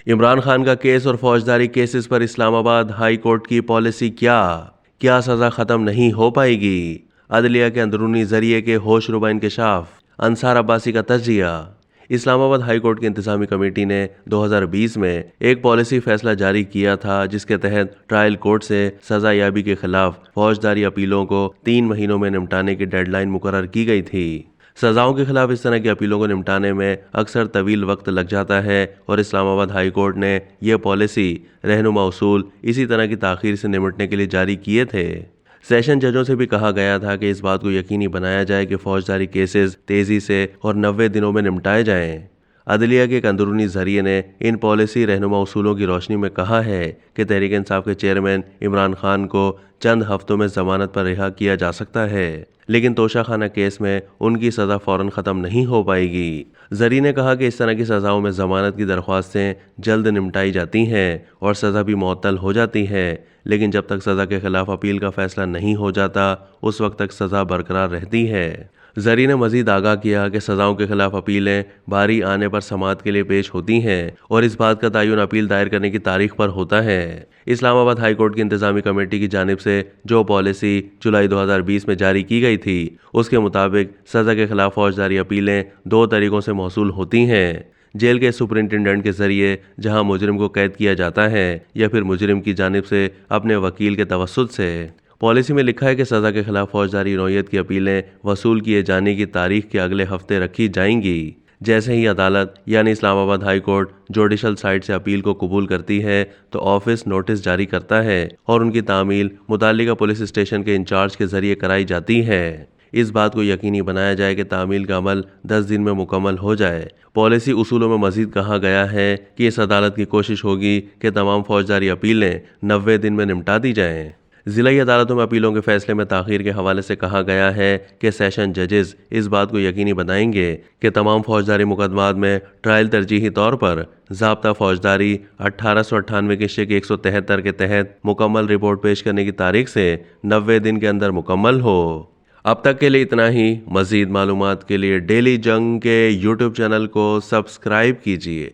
इमरान खान का केस और फौजदारी केसेस पर इस्लामाबाद हाई कोर्ट की पॉलिसी क्या सजा खत्म नहीं हो पाएगी? अदलिया के अंदरूनी जरिए के होशरुबा इंकशाफ, अंसार अब्बासी का तजिया। इस्लामाबाद हाई कोर्ट की इंतजामी कमेटी ने 2020 में एक पॉलिसी फैसला जारी किया था जिसके तहत ट्रायल कोर्ट से सजा याबी के खिलाफ फौजदारी अपीलों को 3 महीनों में निपटाने की डेडलाइन मुकर्रर की गई थी। सजाओं के खिलाफ इस तरह की अपीलों को निपटाने में अक्सर तवील वक्त लग जाता है और इस्लामाबाद हाई कोर्ट ने यह पॉलिसी रहनुमा उसूल इसी तरह की ताखीर से निपटने के लिए जारी किए थे। सेशन जजों से भी कहा गया था कि इस बात को यकीनी बनाया जाए कि फौजदारी केसेस तेजी से और 90 दिनों में निपटाए जाएं। अदलिया के एक अंदरूनी जरिए ने इन पॉलिसी रहनुमा उसूलों की रोशनी में कहा है कि तहरीक इंसाफ के चेयरमैन इमरान खान को चंद हफ्तों में जमानत पर रिहा किया जा सकता है, लेकिन तोशाखाना केस में उनकी सज़ा फौरन ख़त्म नहीं हो पाएगी। जरी ने कहा कि इस तरह की सज़ाओं में ज़मानत की दरख्वास्तें जल्द निपटाई जाती हैं और सज़ा भी मुअत्तल हो जाती है, लेकिन जब तक सज़ा के खिलाफ अपील का फैसला नहीं हो जाता उस वक्त तक सज़ा बरकरार रहती है। जरी ने मजीद आगाह किया कि सज़ाओं के खिलाफ अपीलें बारी आने पर समाअत के लिए पेश होती हैं और इस बात का तयन अपील दायर करने की तारीख पर होता है। इस्लामाबाद हाई कोर्ट की इंतजामी कमेटी की जानिब से जो पॉलिसी जुलाई 2020 में जारी की गई थी उसके मुताबिक सज़ा के खिलाफ फौजदारी अपीलें 2 तरीकों से मौसूल होती हैं। जेल के सुपरिंटेंडेंट के जरिए जहां मुजरिम को कैद किया जाता है या फिर मुजरिम की जानिब से अपने वकील के तवस्सुत से। पॉलिसी में लिखा है कि सज़ा के खिलाफ फौजदारी नौयत की अपीलें वसूल किए जाने की तारीख के अगले हफ्ते रखी जाएंगी। जैसे ही अदालत यानी Islamabad high court judicial side से अपील को कबूल करती है तो ऑफिस नोटिस जारी करता है और उनकी तामील मुताल्लिका पुलिस स्टेशन के इंचार्ज के जरिए कराई जाती है। इस बात को यकीनी बनाया जाए कि तामील का अमल 10 दिन में मुकम्मल हो जाए। पॉलिसी उसूलों में मजीद कहा गया है कि इस अदालत की कोशिश होगी कि तमाम फौजदारी अपीलें 90 दिन में निपटा दी जाएं। ज़िलाई अदालतों में अपीलों के फैसले में ताख़ीर के हवाले से कहा गया है कि सेशन जजेस इस बात को यकीनी बनाएंगे कि तमाम फौजदारी मुकदमात में ट्रायल तरजीही तौर पर ज़ाब्ता फौजदारी 1898 की शिक 173 के तहत मुकम्मल रिपोर्ट पेश करने की तारीख से 90 दिन के अंदर मुकम्मल हो। अब तक के लिए इतना ही। मज़ीद मालूमात के लिए डेली जंग के यूट्यूब चैनल को सब्सक्राइब कीजिए।